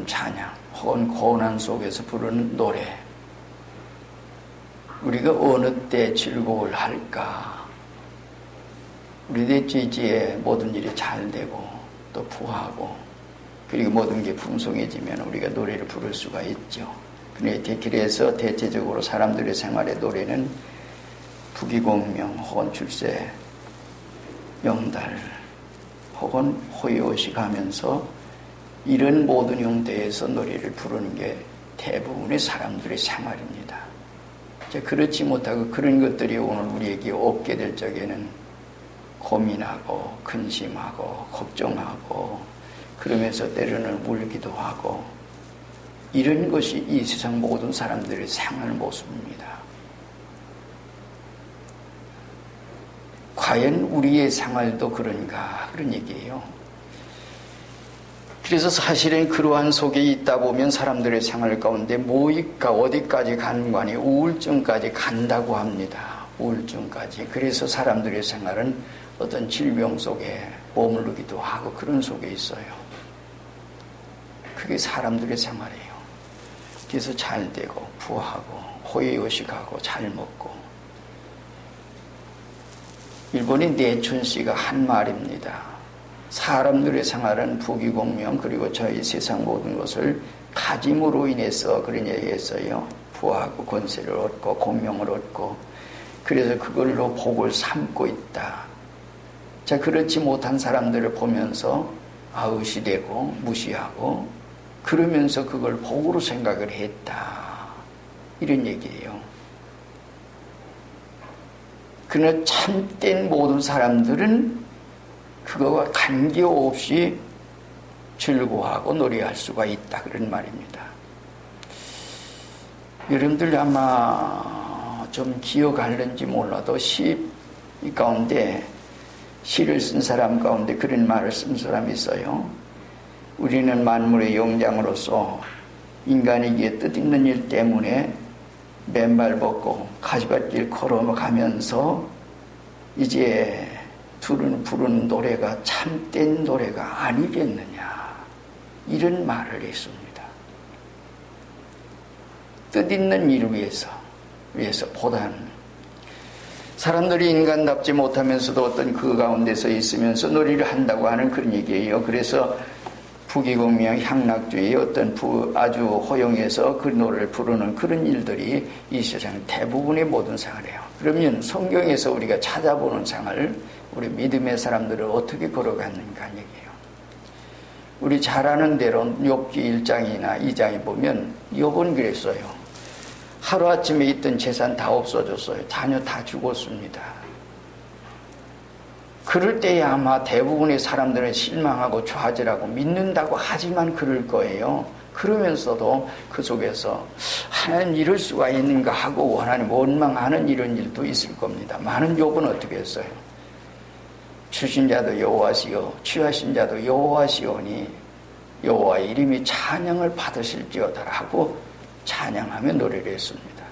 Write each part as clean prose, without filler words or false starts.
부르는 찬양 혹은 고난 속에서 부르는 노래, 우리가 어느 때 즐거움을 할까? 우리의 지지에 모든 일이 잘 되고 또 부하고 그리고 모든 게 풍성해지면 우리가 노래를 부를 수가 있죠. 그래서 대체적으로 사람들의 생활의 노래는 부귀공명 혹은 출세, 명달 혹은 호의호식 하면서 이런 모든 형태에서 노래를 부르는 게 대부분의 사람들의 생활입니다. 그렇지 못하고 그런 것들이 오늘 우리에게 없게 될 적에는 고민하고 근심하고 걱정하고 그러면서 때로는 울기도 하고 이런 것이 이 세상 모든 사람들의 생활 모습입니다. 과연 우리의 생활도 그런가? 그런 얘기예요. 그래서 사실은 그러한 속에 있다 보면 사람들의 생활 가운데 뭐가 어디까지 가는 거 아니에요. 우울증까지 간다고 합니다. 우울증까지. 그래서 사람들의 생활은 어떤 질병 속에 머무르기도 하고 그런 속에 있어요. 그게 사람들의 생활이에요. 그래서 잘 되고 부하고 호의호식하고 잘 먹고. 일본의 내춘씨가 한 말입니다. 사람들의 생활은 부귀공명 그리고 저희 세상 모든 것을 가짐으로 인해서 그런 얘기했어요. 부하고 권세를 얻고 공명을 얻고 그래서 그걸로 복을 삼고 있다. 자, 그렇지 못한 사람들을 보면서 아우시되고 무시하고 그러면서 그걸 복으로 생각을 했다. 이런 얘기예요. 그러나 참된 모든 사람들은 그거와 관계없이 즐거워하고 노래할 수가 있다. 그런 말입니다. 여러분들 아마 좀 기억할는지 몰라도 시 가운데 시를 쓴 사람 가운데 그런 말을 쓴 사람이 있어요. 우리는 만물의 영장으로서 인간에게 뜻있는 일 때문에 맨발 벗고 가시밭길 걸어가면서 이제 부르는 노래가 참된 노래가 아니겠느냐 이런 말을 했습니다. 뜻있는 일을 위해서보다는 사람들이 인간답지 못하면서도 어떤 그 가운데서 있으면서 놀이를 한다고 하는 그런 얘기예요. 그래서 부귀공명 향락주의 어떤 아주 허용해서 그 노래를 부르는 그런 일들이 이 세상 대부분의 모든 생활이에요. 그러면 성경에서 우리가 찾아보는 생활, 우리 믿음의 사람들을 어떻게 걸어갔는가 얘기해요. 우리 잘 아는 대로 욥기 1장이나 2장에 보면 욥은 그랬어요. 하루아침에 있던 재산 다 없어졌어요. 자녀 다 죽었습니다. 그럴 때에 아마 대부분의 사람들은 실망하고 좌절하고 믿는다고 하지만 그럴 거예요. 그러면서도 그 속에서 하나님 이럴 수가 있는가 하고 하나님 원망하는 이런 일도 있을 겁니다. 많은 욥은 어떻게 했어요? 주신 자도 여호와시요 취하신 자도 여호와시오니 여호와의 이름이 찬양을 받으실지어다 하고 찬양하며 노래를 했습니다.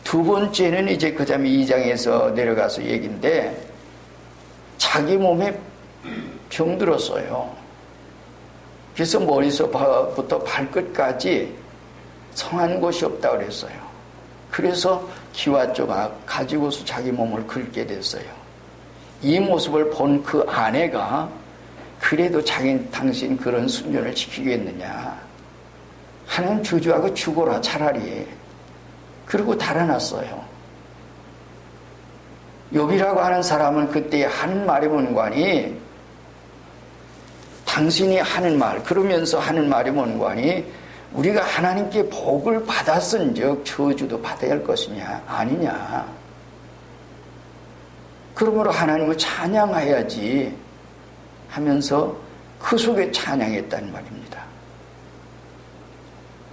두 번째는 이제 그 다음에 2장에서 내려가서 얘기인데 자기 몸에 병들었어요. 그래서 머리서부터 발끝까지 성한 곳이 없다 그랬어요. 그래서 기와 조각 가지고서 자기 몸을 긁게 됐어요. 이 모습을 본 그 아내가 그래도 당신 그런 순전을 지키겠느냐. 하나님 저주하고 죽어라 차라리. 그리고 달아났어요. 욥이라고 하는 사람은 그때 하는 말이 뭔가니 당신이 하는 말 그러면서 하는 말이 뭔가니 우리가 하나님께 복을 받았은즉 저주도 받아야 할 것이냐 아니냐. 그러므로 하나님을 찬양해야지 하면서 그 속에 찬양했다는 말입니다.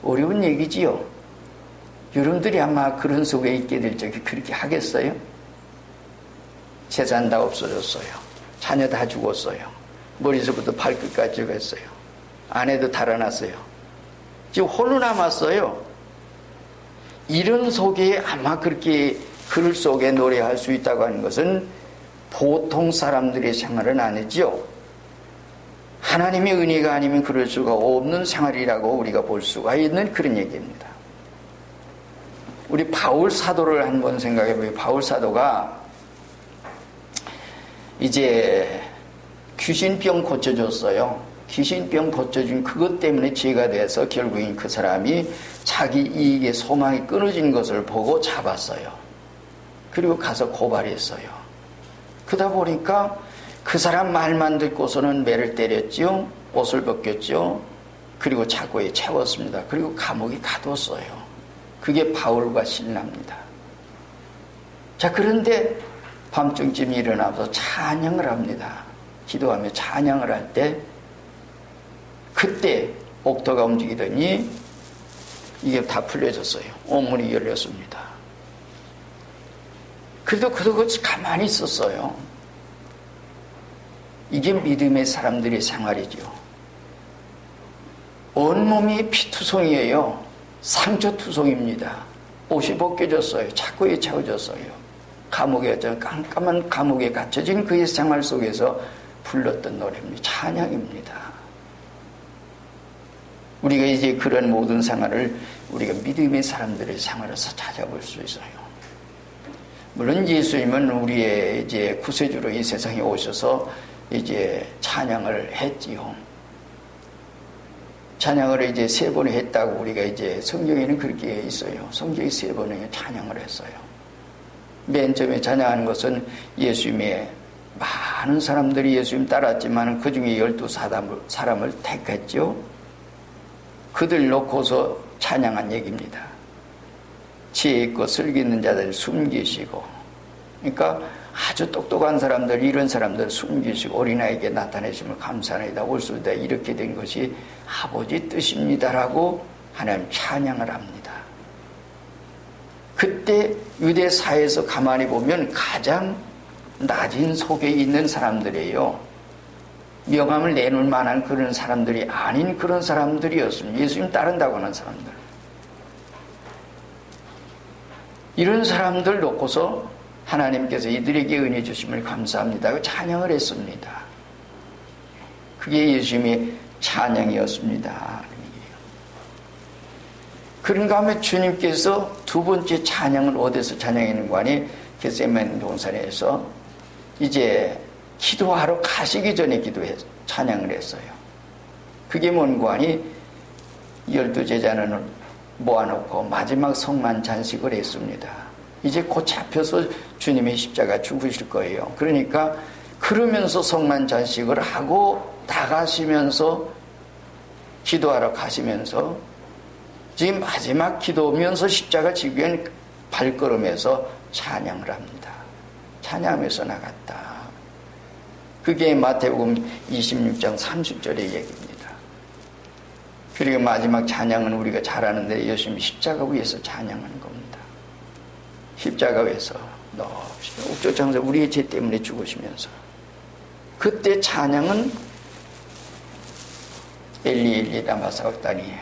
어려운 얘기지요. 여러분들이 아마 그런 속에 있게 될 적에 그렇게 하겠어요? 재산 다 없어졌어요. 자녀 다 죽었어요. 머리서부터 발끝까지 죽었어요. 아내도 달아났어요. 지금 홀로 남았어요. 이런 속에 아마 그렇게 글 속에 노래할 수 있다고 하는 것은 보통 사람들의 생활은 아니지요. 하나님의 은혜가 아니면 그럴 수가 없는 생활이라고 우리가 볼 수가 있는 그런 얘기입니다. 우리 바울 사도를 한번 생각해 보면 바울 사도가 이제 귀신병 고쳐줬어요. 귀신병 고쳐준 그것 때문에 죄가 돼서 결국엔 그 사람이 자기 이익의 소망이 끊어진 것을 보고 잡았어요. 그리고 가서 고발했어요. 그러다 보니까 그 사람 말만 듣고서는 매를 때렸죠. 옷을 벗겼죠. 그리고 차고에 채웠습니다. 그리고 감옥에 가뒀어요. 그게 바울과 실라입니다. 자, 그런데 밤중쯤 일어나서 찬양을 합니다. 기도하며 찬양을 할 때 그때 옥토가 움직이더니 이게 다 풀려졌어요. 옥문이 열렸습니다. 그래도 그것이 가만히 있었어요. 이게 믿음의 사람들의 생활이죠. 온몸이 피투성이에요. 상처투성입니다. 옷이 벗겨졌어요. 차고에 채워졌어요. 감옥에 깜깜한 감옥에 갇혀진 그의 생활 속에서 불렀던 노래입니다. 찬양입니다. 우리가 이제 그런 모든 생활을 우리가 믿음의 사람들의 생활에서 찾아볼 수 있어요. 물론 예수님은 우리의 이제 구세주로 이 세상에 오셔서 이제 찬양을 했지요. 찬양을 이제 3번 했다고 우리가 이제 성경에는 그렇게 있어요. 성경에 3번에 찬양을 했어요. 맨 처음에 찬양하는 것은 예수님의 많은 사람들이 예수님 따랐지만 그 중에 12사람을 택했죠. 그들 놓고서 찬양한 얘기입니다. 지혜 있고 슬기 있는 자들 숨기시고, 그러니까 아주 똑똑한 사람들, 이런 사람들 숨기시고 어린아이에게 나타내심을 감사하나이다. 올수다 이렇게 된 것이 아버지 뜻입니다라고 하나님 찬양을 합니다. 그때 유대 사회에서 가만히 보면 가장 낮은 속에 있는 사람들이에요. 명함을 내놓을 만한 그런 사람들이 아닌 그런 사람들이었습니다. 예수님 따른다고 하는 사람들. 이런 사람들 놓고서 하나님께서 이들에게 은혜 주심을 감사합니다. 찬양을 했습니다. 그게 예수님의 찬양이었습니다. 그런가 하면 주님께서 두 번째 찬양을 어디서 찬양했는가 하니 겟세마네 동산에서 이제 기도하러 가시기 전에 찬양을 했어요. 그게 뭔가 하니 12제자는 모아놓고 마지막 성만 잔식을 했습니다. 이제 곧 잡혀서 주님의 십자가 죽으실 거예요. 그러니까 그러면서 성만 잔식을 하고 나가시면서 기도하러 가시면서 지금 마지막 기도면서 십자가 지기 위한 발걸음에서 찬양을 합니다. 찬양하면서 나갔다. 그게 마태복음 26장 30절의 얘기입니다. 그리고 마지막 찬양은 우리가 잘 아는데 예수님이 십자가 위에서 찬양하는 겁니다. 십자가 위에서 옥조장에서 우리의 죄 때문에 죽으시면서 그때 찬양은 엘리 엘리 라마 사박다니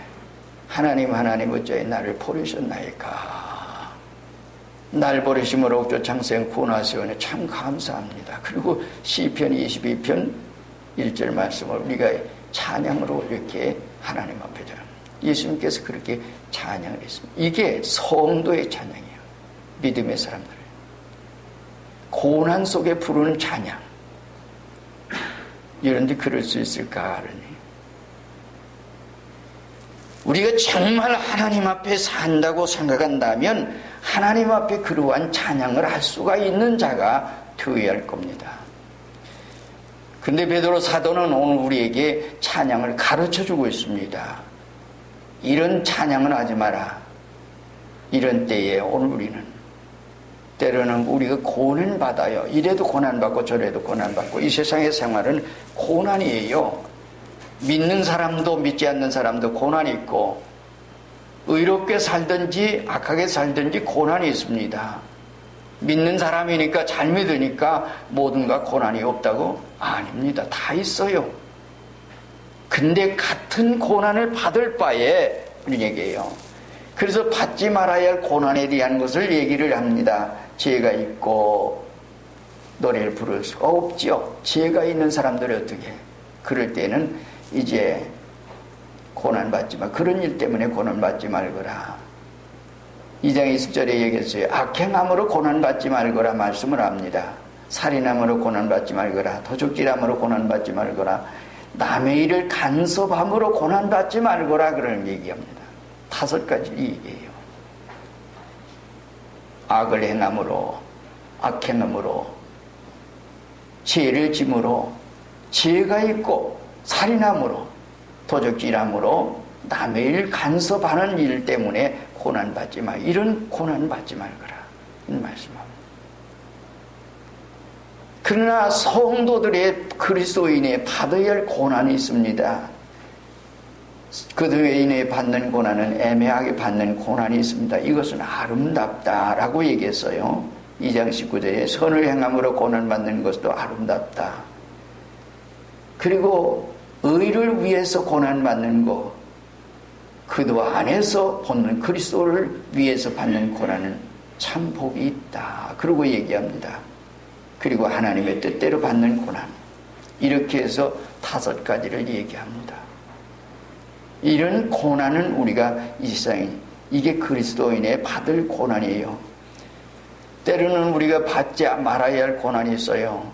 하나님 하나님 어찌하여 나를 버리셨나이까. 날 버리심으로 옥조 창생 구원하시오니 참 감사합니다. 그리고 시편 22편 1절 말씀을 우리가 찬양으로 이렇게 하나님 앞에 예수님께서 그렇게 찬양을 했습니다. 이게 성도의 찬양이에요. 믿음의 사람들 고난 속에 부르는 찬양. 이런데 그럴 수 있을까 하니 우리가 정말 하나님 앞에 산다고 생각한다면 하나님 앞에 그러한 찬양을 할 수가 있는 자가 되어야 할 겁니다. 근데 베드로 사도는 오늘 우리에게 찬양을 가르쳐주고 있습니다. 이런 찬양은 하지 마라. 이런 때에 오늘 우리는 때로는 우리가 고난받아요. 이래도 고난받고 저래도 고난받고 이 세상의 생활은 고난이에요. 믿는 사람도 믿지 않는 사람도 고난이 있고 의롭게 살든지 악하게 살든지 고난이 있습니다. 믿는 사람이니까 잘 믿으니까 모든가 고난이 없다고? 아닙니다. 다 있어요. 근데 같은 고난을 받을 바에 우리 얘기해요. 그래서 받지 말아야 할 고난에 대한 것을 얘기를 합니다. 죄가 있고 노래를 부를 수가 없지요. 죄가 있는 사람들이 어떻게 그럴 때는 이제 고난받지 마. 그런 일 때문에 고난받지 말거라. 2장 20절에 얘기했어요. 악행함으로 고난받지 말거라 말씀을 합니다. 살인함으로 고난받지 말거라. 도적질함으로 고난받지 말거라. 남의 일을 간섭함으로 고난받지 말거라. 그런 얘기합니다. 5가지 얘기예요. 악을 행함으로, 악행함으로, 죄를 짐으로, 죄가 있고, 살인함으로, 도적질함으로, 남의 일 간섭하는 일 때문에 고난받지 마. 이런 고난받지 말거라. 이 말씀합니다. 그러나 성도들의 그리스도인의 받아야 할 고난이 있습니다. 그들의 받는 고난은 애매하게 받는 고난이 있습니다. 이것은 아름답다라고 얘기했어요. 2장 19절에 선을 행함으로 고난받는 것도 아름답다. 그리고 의를 위해서 고난받는 것, 그도 안에서 본는 그리스도를 위해서 받는 고난은 참 복이 있다. 그러고 얘기합니다. 그리고 하나님의 뜻대로 받는 고난, 이렇게 해서 5가지를 얘기합니다. 이런 고난은 우리가 이 세상에, 이게 그리스도인의 받을 고난이에요. 때로는 우리가 받지 말아야 할 고난이 있어요.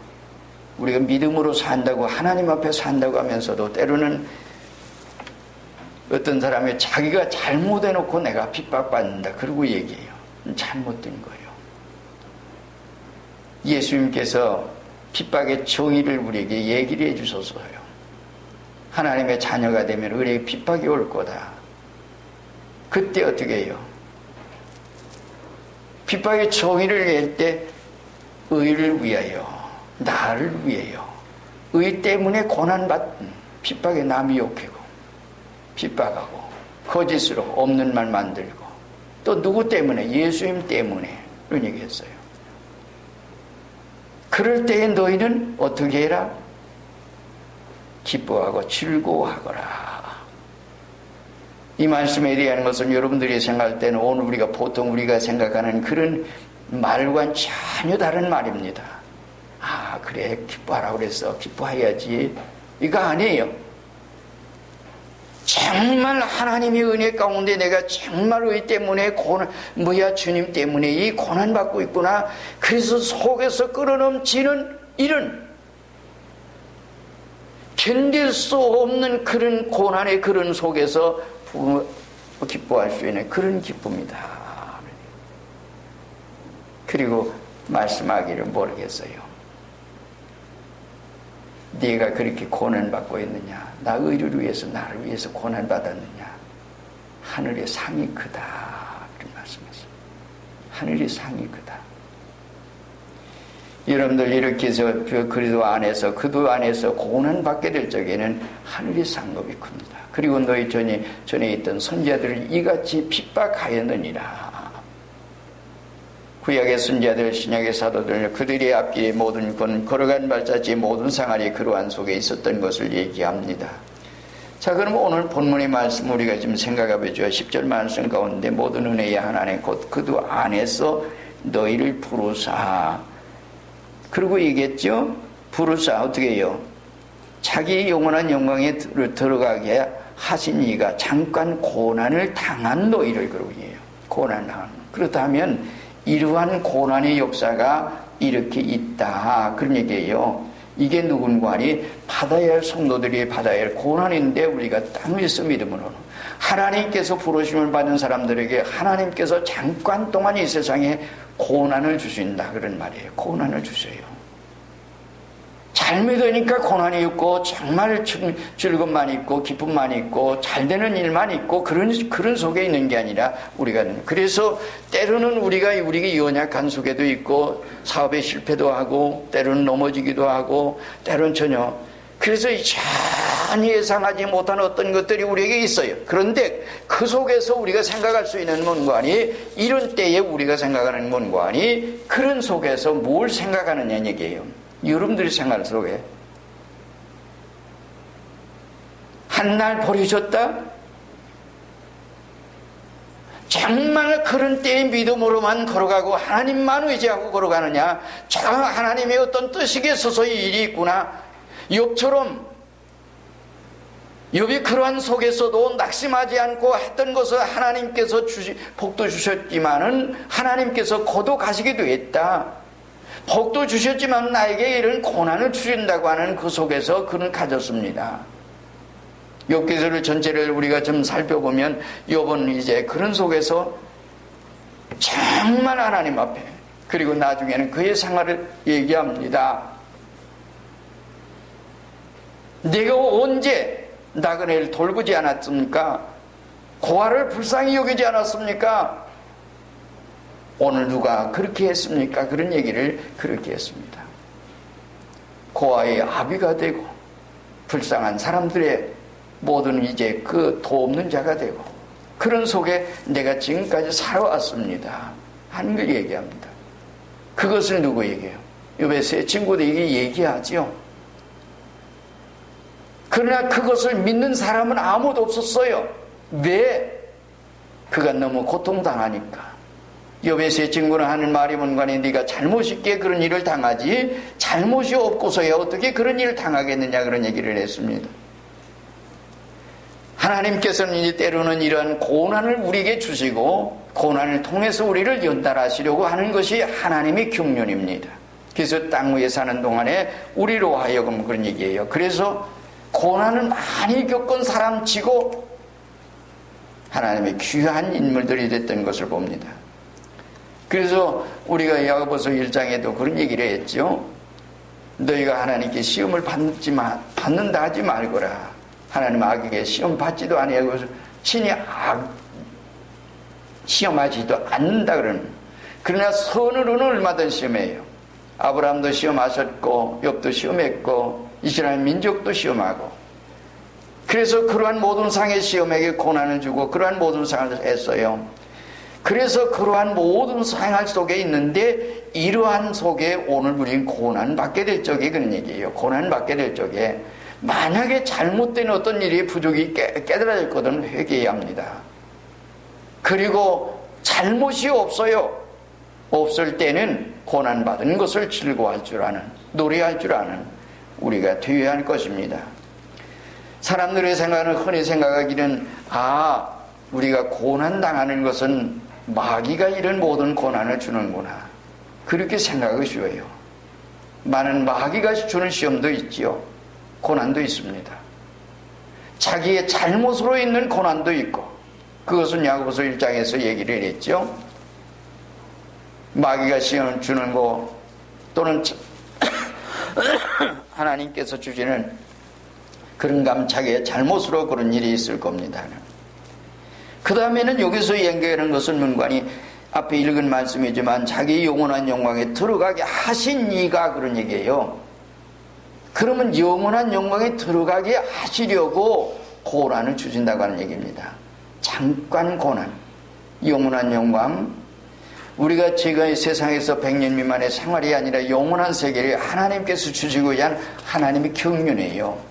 우리가 믿음으로 산다고, 하나님 앞에 산다고 하면서도 때로는 어떤 사람이 자기가 잘못해놓고 내가 핍박받는다 그러고 얘기해요. 잘못된 거예요. 예수님께서 핍박의 정의를 우리에게 얘기를 해주셔서요. 하나님의 자녀가 되면 우리에게 핍박이 올 거다. 그때 어떻게 해요? 핍박의 정의를 낼 때 의를 위하여, 나를 위하여, 의 때문에 고난받는, 핍박에 남이 욕하고 핍박하고 거짓으로 없는 말 만들고, 또 누구 때문에? 예수님 때문에. 그런 얘기했어요. 그럴 때에 너희는 어떻게 해라? 기뻐하고 즐거워하거라. 이 말씀에 대한 것은 여러분들이 생각할 때는 오늘 우리가 보통 우리가 생각하는 그런 말과는 전혀 다른 말입니다. 아, 그래, 기뻐하라 그랬어. 기뻐해야지. 이거 아니에요. 정말 하나님의 은혜 가운데 내가 정말 의 때문에 주님 때문에 이 고난받고 있구나. 그래서 속에서 끌어넘치는 이런 견딜 수 없는 그런 고난의 그런 속에서 기뻐할 수 있는 그런 기쁨이다. 그리고 말씀하기를 모르겠어요. 네가 그렇게 고난받고 있느냐? 나 의를 위해서, 나를 위해서 고난받았느냐? 하늘의 상이 크다. 그런 말씀이었어요. 하늘의 상이 크다. 여러분들 이렇게 해서 그리스도 안에서, 그도 안에서 고난받게 될 적에는 하늘의 상급이 큽니다. 그리고 너희 전에 있던 선지자들을 이같이 핍박하였느니라. 구약의 선지자들, 신약의 사도들, 그들의 앞길에 모든 걸어간 발자취의 모든 생활이 그러한 속에 있었던 것을 얘기합니다. 자, 그럼 오늘 본문의 말씀 우리가 지금 생각해 보죠. 10절 말씀 가운데 모든 은혜의 하나님 곧 그도 안에서 너희를 부르사. 그리고 얘기했죠. 부르사 어떻게 해요? 자기 영원한 영광에 들어가게 하신 이가 잠깐 고난을 당한 너희를, 그러고 해요. 고난을 당한. 그렇다면 이러한 고난의 역사가 이렇게 있다. 그런 얘기예요. 이게 누군가 하니 받아야 할 성도들이 받아야 할 고난인데 우리가 딱 믿어 믿음으로는 하나님께서 부르심을 받은 사람들에게 하나님께서 잠깐 동안 이 세상에 고난을 주신다. 그런 말이에요. 고난을 주세요. 잘 믿으니까 고난이 있고 정말 즐거움만 있고 기쁨만 있고 잘되는 일만 있고 그런 속에 있는 게 아니라 우리가, 그래서 때로는 우리가 연약한 속에도 있고 사업에 실패도 하고 때로는 넘어지기도 하고 때로는 전혀, 그래서 전혀 예상하지 못한 어떤 것들이 우리에게 있어요. 그런데 그 속에서 우리가 생각할 수 있는 문관이, 이런 때에 우리가 생각하는 문관이 그런 속에서 뭘 생각하느냐 얘기예요. 여러분들이 생활 속에 한날 버리셨다? 정말 그런 때의 믿음으로만 걸어가고 하나님만 의지하고 걸어가느냐? 하나님의 어떤 뜻이겠어서 이 일이 있구나. 욥처럼 욥이 그러한 속에서도 낙심하지 않고 했던 것을 하나님께서 복도 주셨지만은 하나님께서 거둬 가시기도 했다. 복도 주셨지만 나에게 이런 고난을 주신다고 하는 그 속에서 그는 가졌습니다. 욥기서를 전체를 우리가 좀 살펴보면 욥은 이제 그런 속에서 정말 하나님 앞에, 그리고 나중에는 그의 생활을 얘기합니다. 내가 언제 나그네를 돌보지 않았습니까? 고아를 불쌍히 여기지 않았습니까? 오늘 누가 그렇게 했습니까? 그런 얘기를 그렇게 했습니다. 고아의 아비가 되고 불쌍한 사람들의 모든 이제 그 도없는 자가 되고 그런 속에 내가 지금까지 살아왔습니다 하는 걸 얘기합니다. 그것을 누구 얘기해요? 욥의 세 친구들에게 얘기하죠. 그러나 그것을 믿는 사람은 아무도 없었어요. 왜? 그가 너무 고통당하니까. 욥의 세 친구는 하는 말이 뭔가니 네가 잘못이 있기에 그런 일을 당하지 잘못이 없고서야 어떻게 그런 일을 당하겠느냐 그런 얘기를 했습니다. 하나님께서는 이제 때로는 이러한 고난을 우리에게 주시고 고난을 통해서 우리를 연달하시려고 하는 것이 하나님의 경륜입니다. 그래서 땅 위에 사는 동안에 우리로 하여금 그런 얘기예요. 그래서 고난을 많이 겪은 사람 치고 하나님의 귀한 인물들이 됐던 것을 봅니다. 그래서 우리가 야고보서 1장에도 그런 얘기를 했죠. 너희가 하나님께 시험을 받는다 하지 말거라. 하나님 악에게 시험 받지도 아니하고 친히 시험하지도 않는다 그러는. 그러나 선으로는 얼마든 시험해요. 아브라함도 시험하셨고 욥도 시험했고 이스라엘 민족도 시험하고, 그래서 그러한 모든 상의 시험에게 고난을 주고 그러한 모든 상을 했어요. 그래서 그러한 모든 생활 속에 있는데 이러한 속에 오늘 우리는 고난 받게 될 적에 그런 얘기예요. 고난 받게 될 적에 만약에 잘못된 어떤 일이 부족이 깨달아졌거든 회개해야 합니다. 그리고 잘못이 없어요. 없을 때는 고난받은 것을 즐거워할 줄 아는, 노래할 줄 아는 우리가 되어야 할 것입니다. 사람들의 생각은 흔히 생각하기는 우리가 고난당하는 것은 마귀가 이런 모든 고난을 주는구나 그렇게 생각하기 쉬워요. 많은 마귀가 주는 시험도 있지요. 고난도 있습니다. 자기의 잘못으로 있는 고난도 있고, 그것은 야고보서 1장에서 얘기를 했죠. 마귀가 시험 주는 거 또는 하나님께서 주시는 그런 자기의 잘못으로 그런 일이 있을 겁니다. 그 다음에는 여기서 연결하는 것은 문관이 앞에 읽은 말씀이지만 자기 영원한 영광에 들어가게 하신 이가 그런 얘기예요. 그러면 영원한 영광에 들어가게 하시려고 고난을 주신다고 하는 얘기입니다. 잠깐 고난, 영원한 영광. 우리가 지금 세상에서 100년 미만의 생활이 아니라 영원한 세계를 하나님께서 주시고자 한 하나님의 경륜이에요.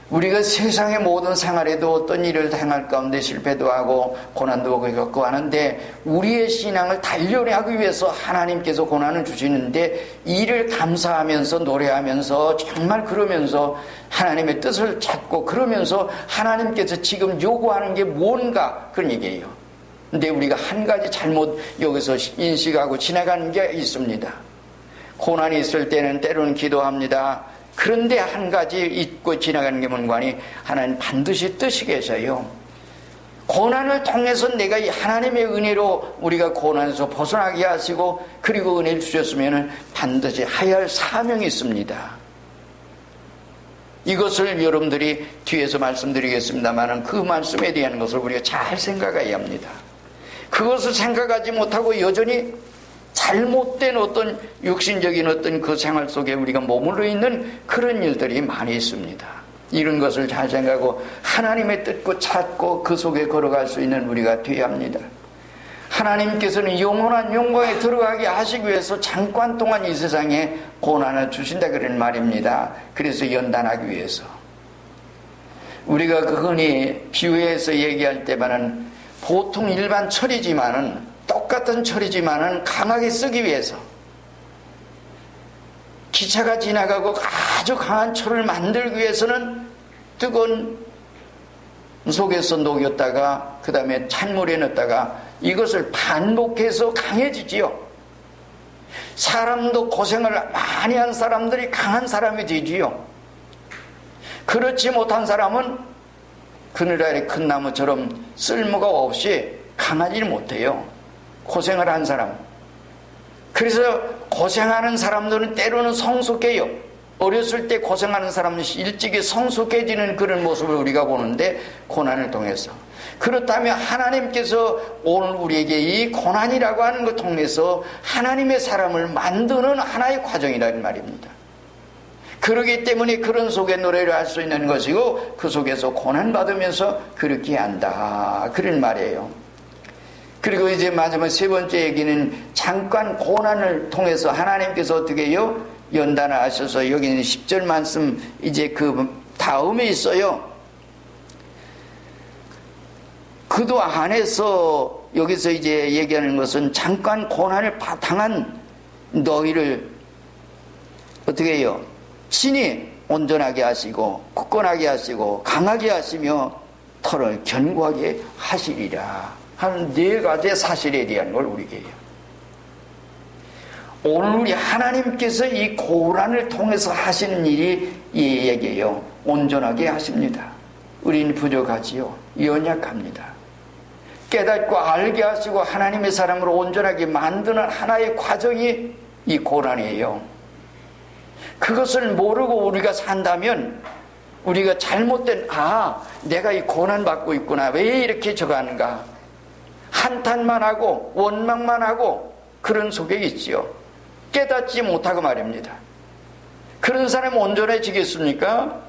우리가 세상의 모든 생활에도 어떤 일을 당할 가운데 실패도 하고 고난도 겪고 하는데 우리의 신앙을 단련하기 위해서 하나님께서 고난을 주시는데 이를 감사하면서 노래하면서 정말 그러면서 하나님의 뜻을 찾고 그러면서 하나님께서 지금 요구하는 게 뭔가 그런 얘기예요. 근데 우리가 한 가지 잘못 여기서 인식하고 지나가는 게 있습니다. 고난이 있을 때는 때로는 기도합니다. 그런데 한 가지 잊고 지나가는 게 뭔가니 하나님 반드시 뜻이 계셔요. 고난을 통해서 내가 하나님의 은혜로 우리가 고난에서 벗어나게 하시고 그리고 은혜를 주셨으면 반드시 해야 할 사명이 있습니다. 이것을 여러분들이 뒤에서 말씀드리겠습니다만 그 말씀에 대한 것을 우리가 잘 생각해야 합니다. 그것을 생각하지 못하고 여전히 잘못된 어떤 육신적인 어떤 그 생활 속에 우리가 머물러 있는 그런 일들이 많이 있습니다. 이런 것을 잘 생각하고 하나님의 뜻고 찾고 그 속에 걸어갈 수 있는 우리가 되어야 합니다. 하나님께서는 영원한 영광에 들어가게 하시기 위해서 잠깐 동안 이 세상에 고난을 주신다 그런 말입니다. 그래서 연단하기 위해서. 우리가 흔히 비유해서 얘기할 때만은 보통 일반 철이지만은 똑같은 철이지만은 강하게 쓰기 위해서 기차가 지나가고 아주 강한 철을 만들기 위해서는 뜨거운 속에서 녹였다가 그 다음에 찬물에 넣었다가 이것을 반복해서 강해지지요. 사람도 고생을 많이 한 사람들이 강한 사람이 되지요. 그렇지 못한 사람은 그늘 아래 큰 나무처럼 쓸모가 없이 강하지 못해요. 고생을 한 사람. 그래서 고생하는 사람들은 때로는 성숙해요. 어렸을 때 고생하는 사람은 일찍이 성숙해지는 그런 모습을 우리가 보는데, 고난을 통해서. 그렇다면 하나님께서 오늘 우리에게 이 고난이라고 하는 것 통해서 하나님의 사람을 만드는 하나의 과정이라는 말입니다. 그러기 때문에 그런 속에 노래를 할 수 있는 것이고, 그 속에서 고난받으면서 그렇게 한다, 그런 말이에요. 그리고 이제 마지막 세 번째 얘기는 잠깐 고난을 통해서 하나님께서 어떻게 해요? 연단하셔서, 여기는 10절 말씀 이제 그 다음에 있어요. 그도 안에서, 여기서 이제 얘기하는 것은 잠깐 고난을 당한 너희를 어떻게 해요? 친히 온전하게 하시고 굳건하게 하시고 강하게 하시며 털을 견고하게 하시리라 하는 네 가지 사실에 대한 걸 우리에게 해요. 오늘 우리 하나님께서 이 고난을 통해서 하시는 일이 이 얘기예요. 온전하게 하십니다. 우리는 부족하지요. 연약합니다. 깨닫고 알게 하시고 하나님의 사람으로 온전하게 만드는 하나의 과정이 이 고난이에요. 그것을 모르고 우리가 산다면 우리가 잘못된, 내가 이 고난 받고 있구나, 왜 이렇게 저거 하는가, 한탄만 하고 원망만 하고 그런 속에 있지요. 깨닫지 못하고 말입니다. 그런 사람은 온전해지겠습니까?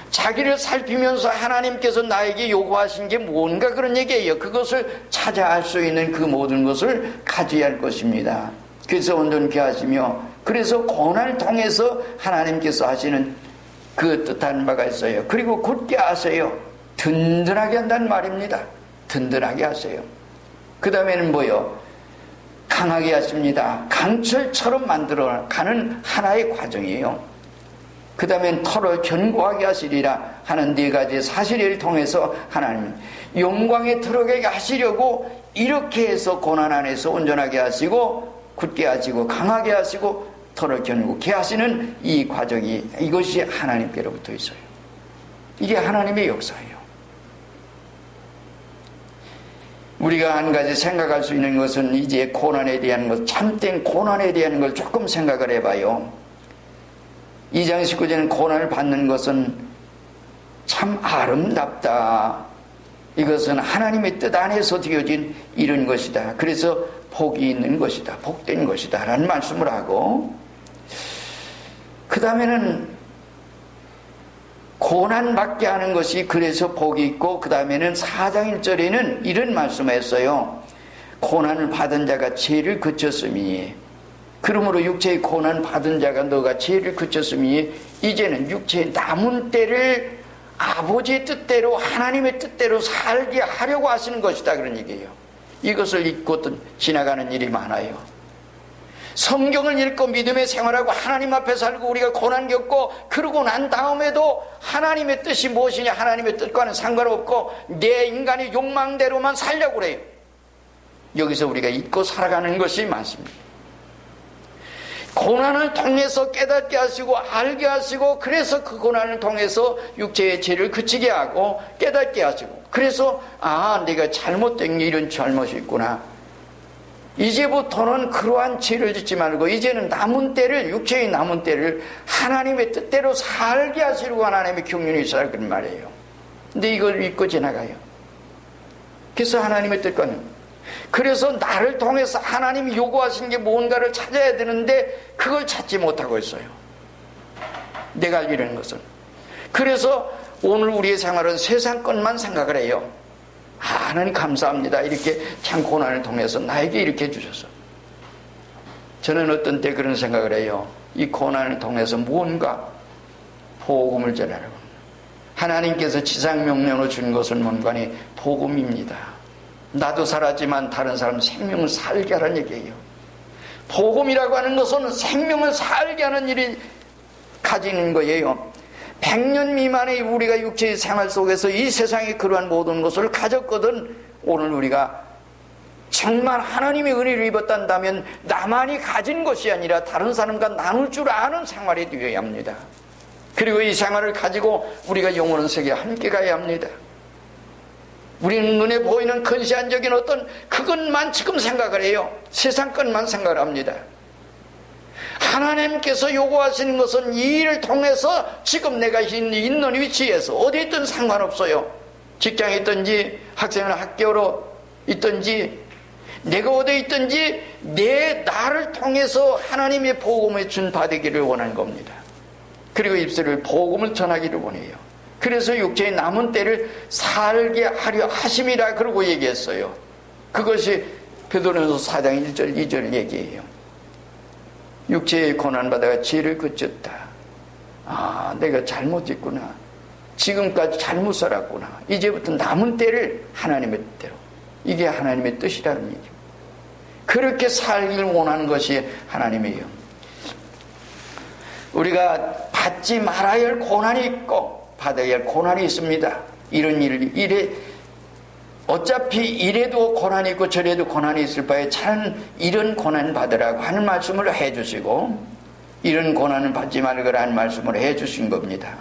자기를 살피면서 하나님께서 나에게 요구하신 게 뭔가 그런 얘기예요. 그것을 찾아 알 수 있는 그 모든 것을 가져야 할 것입니다. 그래서 온전케 하시며, 그래서 고난을 통해서 하나님께서 하시는 그 뜻하는 바가 있어요. 그리고 굳게 하세요. 든든하게 한다는 말입니다. 든든하게 하세요. 그 다음에는 뭐요? 강하게 하십니다. 강철처럼 만들어가는 하나의 과정이에요. 그 다음엔 털을 견고하게 하시리라 하는 네 가지 사실을 통해서 하나님 영광에 들어가게 하시려고 이렇게 해서 고난 안에서 온전하게 하시고 굳게 하시고 강하게 하시고 털을 견고하게 하시는 이 과정이, 이것이 하나님께로부터 있어요. 이게 하나님의 역사예요. 우리가 한 가지 생각할 수 있는 것은 이제 고난에 대한 것, 참된 고난에 대한 걸 조금 생각을 해봐요. 2장 19절은 고난을 받는 것은 참 아름답다. 이것은 하나님의 뜻 안에서 되어진 이런 것이다. 그래서 복이 있는 것이다. 복된 것이다. 라는 말씀을 하고, 그 다음에는 고난받게 하는 것이 그래서 복이 있고, 그 다음에는 4장 1절에는 이런 말씀을 했어요. 고난을 받은 자가 죄를 그쳤으니, 그러므로 육체의 고난 받은 자가 너가 죄를 그쳤으니 이제는 육체의 남은 때를 아버지의 뜻대로, 하나님의 뜻대로 살게 하려고 하시는 것이다, 그런 얘기예요. 이것을 잊고 지나가는 일이 많아요. 성경을 읽고 믿음의 생활하고 하나님 앞에 살고 우리가 고난 겪고 그러고 난 다음에도 하나님의 뜻이 무엇이냐, 하나님의 뜻과는 상관없고 내 인간의 욕망대로만 살려고 그래요. 여기서 우리가 잊고 살아가는 것이 많습니다. 고난을 통해서 깨닫게 하시고 알게 하시고, 그래서 그 고난을 통해서 육체의 죄를 그치게 하고 깨닫게 하시고, 그래서 내가 잘못된 게 이런 잘못이 있구나, 이제부터는 그러한 죄를 짓지 말고 이제는 남은 때를, 육체의 남은 때를 하나님의 뜻대로 살게 하시려고 하나님의 경륜이 있어야, 그런 말이에요. 근데 이걸 잊고 지나가요. 그래서 하나님의 뜻과는, 그래서 나를 통해서 하나님이 요구하신 게 뭔가를 찾아야 되는데 그걸 찾지 못하고 있어요. 내가 이런 것은. 그래서 오늘 우리의 생활은 세상 것만 생각을 해요. 하나님 감사합니다. 이렇게 참 고난을 통해서 나에게 이렇게 해주셔서. 저는 어떤 때 그런 생각을 해요. 이 고난을 통해서 무언가 복음을 전하라고. 하나님께서 지상명령으로 준 것은 뭔가니 복음입니다. 나도 살았지만 다른 사람 생명을 살게 하라는 얘기예요. 복음이라고 하는 것은 생명을 살게 하는 일이 가지는 거예요. 100년 미만의 우리가 육체의 생활 속에서 이 세상의 그러한 모든 것을 가졌거든 오늘 우리가 정말 하나님의 은혜를 입었단다면 나만이 가진 것이 아니라 다른 사람과 나눌 줄 아는 생활이 되어야 합니다. 그리고 이 생활을 가지고 우리가 영원한 세계에 함께 가야 합니다. 우리는 눈에 보이는 근시안적인 어떤 그것만 지금 생각을 해요. 세상 것만 생각을 합니다. 하나님께서 요구하시는 것은 이 일을 통해서 지금 내가 있는 위치에서 어디 있든 상관없어요. 직장에 있든지 학생을 학교로 있든지 내가 어디 있든지 나를 통해서 하나님의 복음을 전파되기를 원하는 겁니다. 그리고 입술을 복음을 전하기를 원해요. 그래서 육체의 남은 때를 살게 하려 하심이라 그러고 얘기했어요. 그것이 베드로전서 4장 1절 2절 얘기해요. 육체의 고난받아가 죄를 그쳤다. 아, 내가 잘못했구나. 지금까지 잘못 살았구나. 이제부터 남은 때를 하나님의 뜻대로. 이게 하나님의 뜻이라는 얘기입니다. 그렇게 살기를 원하는 것이 하나님이에요. 우리가 받지 말아야 할 고난이 있고 받아야 할 고난이 있습니다. 이런 일에 어차피 이래도 고난이 있고 저래도 고난이 있을 바에 차라리 이런 고난 받으라고 하는 말씀을 해주시고 이런 고난을 받지 말거라는 말씀을 해주신 겁니다.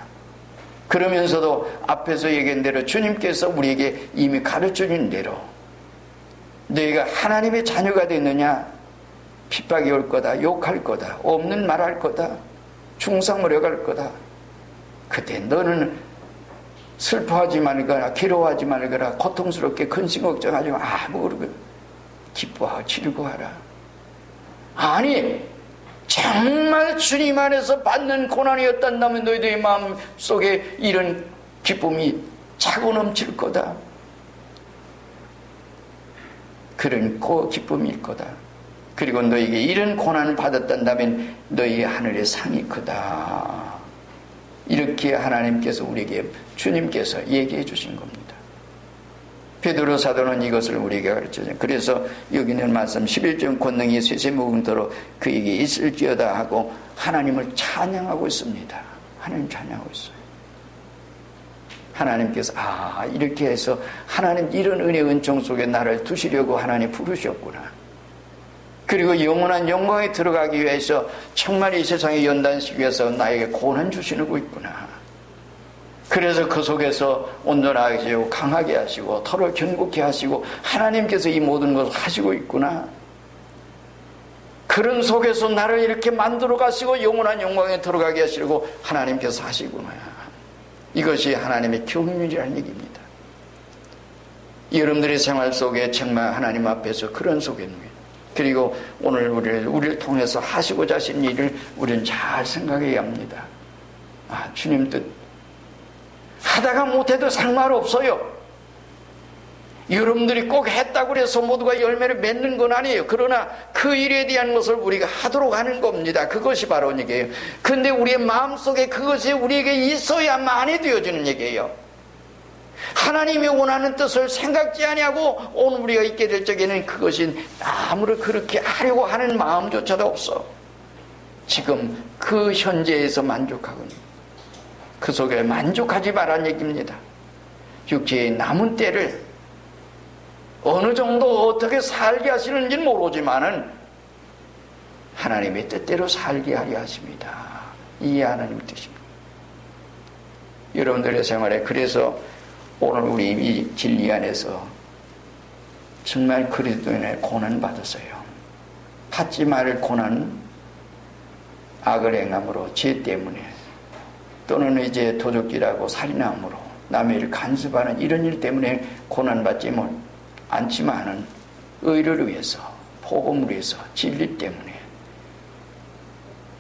그러면서도 앞에서 얘기한 대로 주님께서 우리에게 이미 가르쳐준 대로 너희가 하나님의 자녀가 됐느냐? 핍박이 올 거다, 욕할 거다, 없는 말 할 거다, 중상모려 갈 거다. 그때 너는 슬퍼하지 말거라, 괴로워하지 말거라, 고통스럽게 근심 걱정하지 마. 아무 그러고 기뻐하고 즐거워하라. 아니 정말 주님 안에서 받는 고난이었단다면 너희들의 마음 속에 이런 기쁨이 차고 넘칠 거다. 그런 기쁨일 거다. 그리고 너에게 이런 고난을 받았단다면 너희의 하늘의 상이 크다. 이렇게 하나님께서 우리에게 주님께서 얘기해 주신 겁니다. 베드로 사도는 이것을 우리에게 가르쳐줘요. 그래서 여기 있는 말씀 11절 권능이 쇠쇠무궁토록 그에게 있을지어다 하고 하나님을 찬양하고 있습니다. 하나님 찬양하고 있어요. 하나님께서 이렇게 해서 하나님 이런 은혜 은총 속에 나를 두시려고 하나님 부르셨구나. 그리고 영원한 영광에 들어가기 위해서 정말 이 세상에 연단시키기 위해서 나에게 고난 주시고 있구나. 그래서 그 속에서 온전하게 하시고 강하게 하시고 털을 견고케 하시고 하나님께서 이 모든 것을 하시고 있구나. 그런 속에서 나를 이렇게 만들어 가시고 영원한 영광에 들어가게 하시려고 하나님께서 하시구나. 이것이 하나님의 경륜이라는 얘기입니다. 여러분들의 생활 속에 정말 하나님 앞에서 그런 속에 있는 거예요. 그리고 오늘 우리를 통해서 하시고자 하신 일을 우리는 잘 생각해야 합니다. 주님 뜻 하다가 못해도 상관없어요. 여러분들이 꼭 했다고 해서 모두가 열매를 맺는 건 아니에요. 그러나 그 일에 대한 것을 우리가 하도록 하는 겁니다. 그것이 바로 얘기예요. 근데 우리의 마음속에 그것이 우리에게 있어야만이 되어지는 얘기예요. 하나님이 원하는 뜻을 생각지 아니하고 오늘 우리가 있게 될 적에는 그것이 아무리 그렇게 하려고 하는 마음조차도 없어. 지금 그 현재에서 만족하거든요. 그 속에 만족하지 말라는 얘기입니다. 육체의 남은 때를 어느 정도 어떻게 살게 하시는지는 모르지만은 하나님의 뜻대로 살게 하려 하십니다. 이게 하나님의 뜻입니다. 여러분들의 생활에 그래서 오늘 우리 이 진리 안에서 정말 그리스도인의 고난 받았어요. 받지 말을 고난 악을 행함으로 죄 때문에 또는 이제 도적질하고 살인함으로 남의 일을 간섭하는 이런 일 때문에 고난받지 않지만은 의를 위해서 복음을 위해서 진리 때문에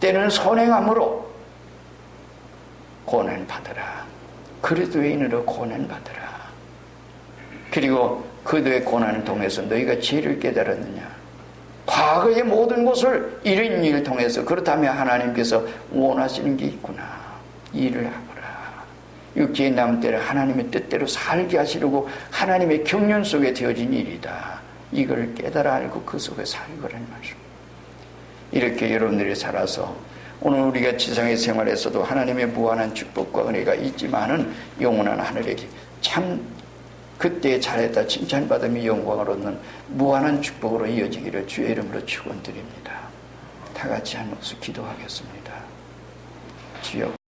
때는 선행함으로 고난받으라. 그리스도인으로 고난받으라. 그리고 그들의 고난을 통해서 너희가 죄를 깨달았느냐. 과거의 모든 것을 이런 일을 통해서 그렇다면 하나님께서 원하시는 게 있구나. 일을 하거라. 육체의 남은 때를 하나님의 뜻대로 살게 하시려고 하나님의 경륜 속에 되어진 일이다. 이걸 깨달아 알고 그 속에 살거라는 말씀. 이렇게 여러분들이 살아서 오늘 우리가 지상의 생활에서도 하나님의 무한한 축복과 은혜가 있지만은 영원한 하늘에 참 그때 잘했다 칭찬받으며 영광을 얻는 무한한 축복으로 이어지기를 주의 이름으로 축원드립니다. 다 같이 한 목소 기도하겠습니다. 주여.